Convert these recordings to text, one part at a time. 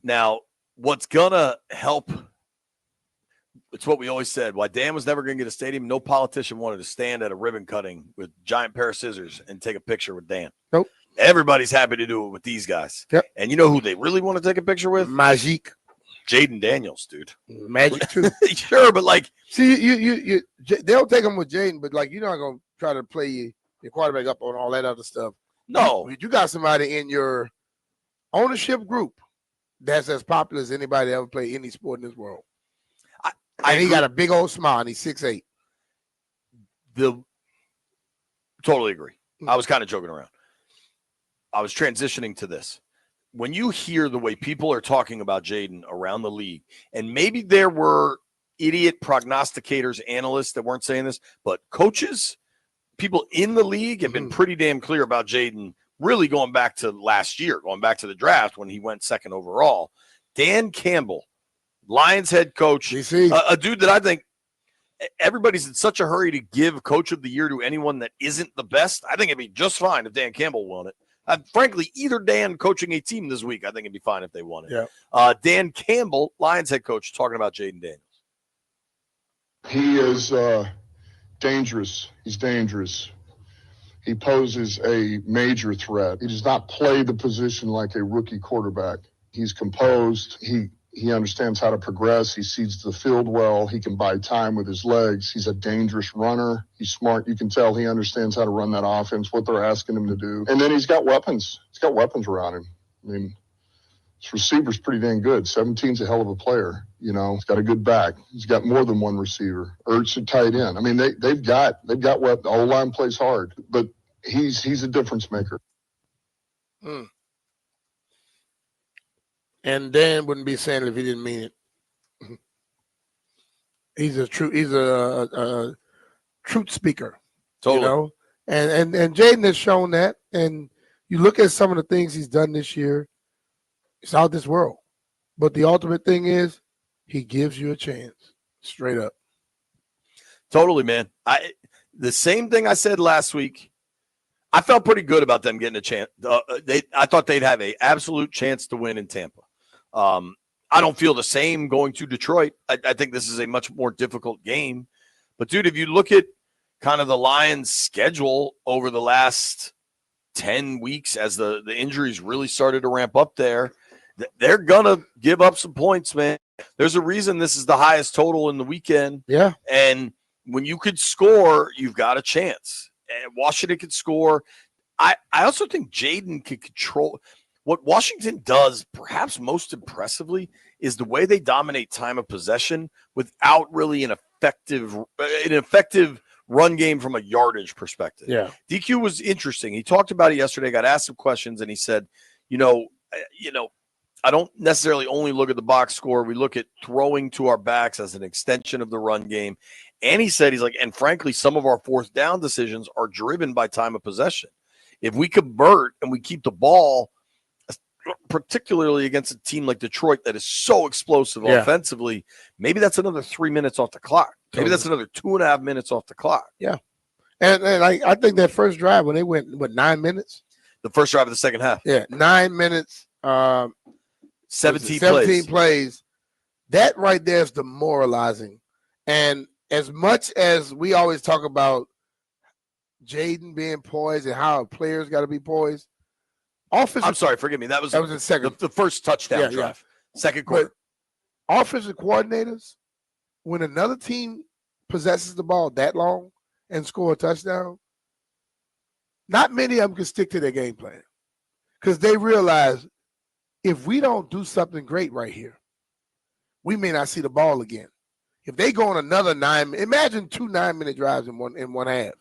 Now, what's going to help, it's what we always said, why Dan was never going to get a stadium, no politician wanted to stand at a ribbon cutting with giant pair of scissors and take a picture with Dan. Nope. Everybody's happy to do it with these guys. Yep. And you know who they really want to take a picture with? Magic. Jayden Daniels, dude. Magic, too. Sure, but like. See, they'll take him with Jayden, but like, you're not going to try to play your quarterback up on all that other stuff. No. You got somebody in your ownership group that's as popular as anybody that ever played any sport in this world. And he got a big old smile, and he's 6'8". Totally agree. I was kind of joking around. I was transitioning to this. When you hear the way people are talking about Jayden around the league, and maybe there were idiot prognosticators, analysts that weren't saying this, but coaches, people in the league have been pretty damn clear about Jayden, really going back to last year, going back to the draft when he went second overall. Dan Campbell, Lions head coach, a dude that I think everybody's in such a hurry to give coach of the year to anyone that isn't the best. I think it'd be just fine if Dan Campbell won it. Frankly, either Dan coaching a team this week, I think it'd be fine if they won it. Yeah. Dan Campbell, Lions head coach, talking about Jayden Daniels. He is dangerous. He's dangerous. He poses a major threat. He does not play the position like a rookie quarterback. He's composed. He understands how to progress. He sees the field well. He can buy time with his legs. He's a dangerous runner. He's smart. You can tell he understands how to run that offense, what they're asking him to do. And then he's got weapons. He's got weapons around him. I mean, his receiver's pretty dang good. 17's a hell of a player. You know, he's got a good back. He's got more than one receiver. Ertz a tight end. I mean, they've got weapons. The O-line plays hard, but he's a difference maker. And Dan wouldn't be saying it if he didn't mean it. He's a truth speaker. Totally. You know? And Jayden has shown that. And you look at some of the things he's done this year, it's out of this world. But the ultimate thing is he gives you a chance. Straight up. Totally, man. The same thing I said last week. I felt pretty good about them getting a chance. I thought they'd have an absolute chance to win in Tampa. I don't feel the same going to Detroit. I think this is a much more difficult game. But, dude, if you look at kind of the Lions' schedule over the last 10 weeks as the injuries really started to ramp up there, they're going to give up some points, man. There's a reason this is the highest total in the weekend. Yeah. And when you could score, you've got a chance. And Washington could score. I also think Jayden could control – what Washington does, perhaps most impressively, is the way they dominate time of possession without really an effective run game from a yardage perspective. Yeah. DQ was interesting. He talked about it yesterday, got asked some questions, and he said, you know, I don't necessarily only look at the box score. We look at throwing to our backs as an extension of the run game. And he said, and frankly, some of our fourth down decisions are driven by time of possession. If we convert and we keep the ball, particularly against a team like Detroit that is so explosive offensively, maybe that's another 3 minutes off the clock. Maybe that's another 2.5 minutes off the clock. Yeah. And I think that first drive when they went, 9 minutes? The first drive of the second half. Yeah, 9 minutes. 17 plays. That right there is demoralizing. And as much as we always talk about Jayden being poised and how players got to be poised, I'm sorry, forgive me. That was the second, the first touchdown drive, second quarter. But offensive coordinators, when another team possesses the ball that long and score a touchdown, not many of them can stick to their game plan because they realize if we don't do something great right here, we may not see the ball again. If they go on another 9, imagine 2 9-minute drives in one half.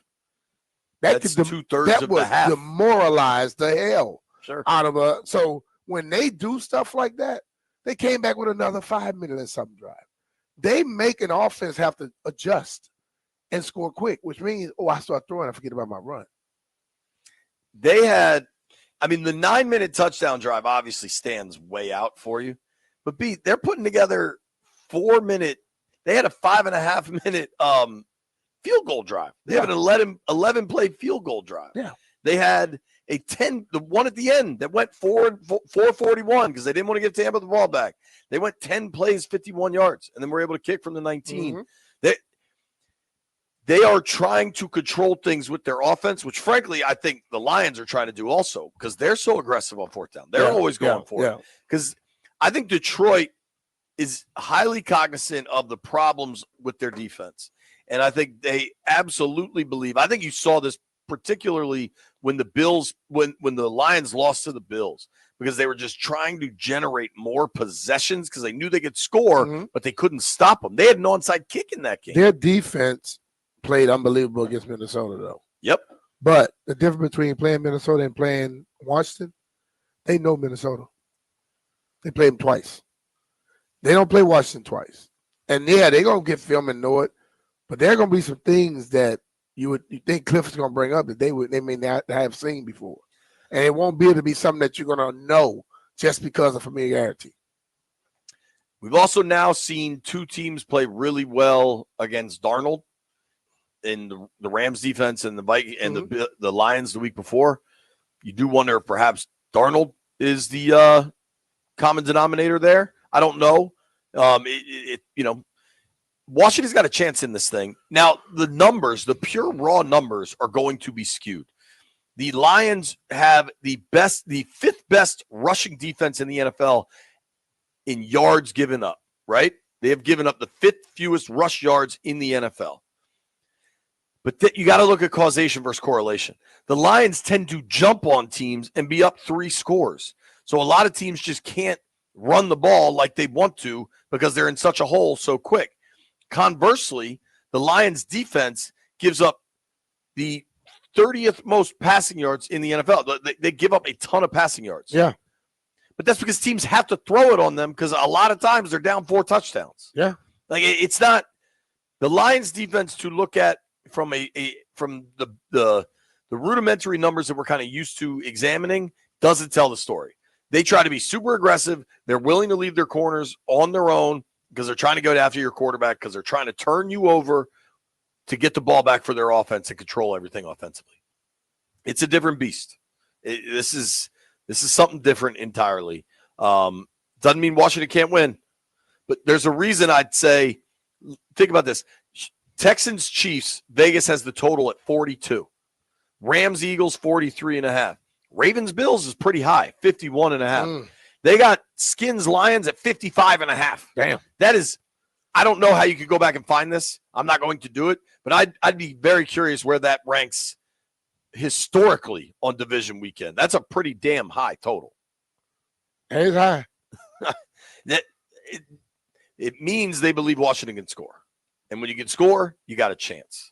That's 2/3 of the half. Demoralize the hell. Sure. Out of so when they do stuff like that, they came back with another 5-minute and something drive. They make an offense have to adjust and score quick, which means, I start throwing, I forget about my run. They had, the 9-minute touchdown drive obviously stands way out for you, but they're putting together 4-minute. They had a 5.5-minute field goal drive. They have an 11 play field goal drive. Yeah. They had the one at the end that went 441 because they didn't want to give Tampa the ball back. They went 10 plays, 51 yards, and then were able to kick from the 19. Mm-hmm. They are trying to control things with their offense, which, frankly, I think the Lions are trying to do also because they're so aggressive on fourth down. They're always going for it. Because I think Detroit is highly cognizant of the problems with their defense. And I think they absolutely believe – I think you saw this particularly when the Bills – when the Lions lost to the Bills because they were just trying to generate more possessions because they knew they could score, but they couldn't stop them. They had an onside kick in that game. Their defense – played unbelievable against Minnesota, though. Yep. But the difference between playing Minnesota and playing Washington, they know Minnesota. They played them twice. They don't play Washington twice. And, yeah, they're going to get film and know it, but there are going to be some things that you think Cliff is going to bring up that they may not have seen before. And it won't be able to be something that you're going to know just because of familiarity. We've also now seen two teams play really well against Darnold. In the Rams defense and the Vikings and the Lions the week before, you do wonder if perhaps Darnold is the common denominator there. I don't know. Washington's got a chance in this thing. Now, the numbers, the pure raw numbers are going to be skewed. The Lions have the fifth best rushing defense in the NFL in yards given up, right? They have given up the fifth fewest rush yards in the NFL. But you got to look at causation versus correlation. The Lions tend to jump on teams and be up 3 scores. So a lot of teams just can't run the ball like they want to because they're in such a hole so quick. Conversely, the Lions defense gives up the 30th most passing yards in the NFL. They give up a ton of passing yards. Yeah. But that's because teams have to throw it on them because a lot of times they're down 4 touchdowns. Yeah. Like it's not the Lions defense to look at from the rudimentary numbers that we're kind of used to examining doesn't tell the story. They try to be super aggressive. They're willing to leave their corners on their own because they're trying to go after your quarterback because they're trying to turn you over to get the ball back for their offense and control everything offensively. It's a different beast. This is something different entirely. Doesn't mean Washington can't win, but there's a reason I'd say, think about this. Texans, Chiefs, Vegas has the total at 42. Rams, Eagles, 43.5. Ravens, Bills is pretty high, 51.5. They got Skins, Lions at 55.5. Damn. That is, I don't know how you could go back and find this. I'm not going to do it, but I'd be very curious where that ranks historically on division weekend. That's a pretty damn high total. It is high. It means they believe Washington can score. And when you can score, you got a chance.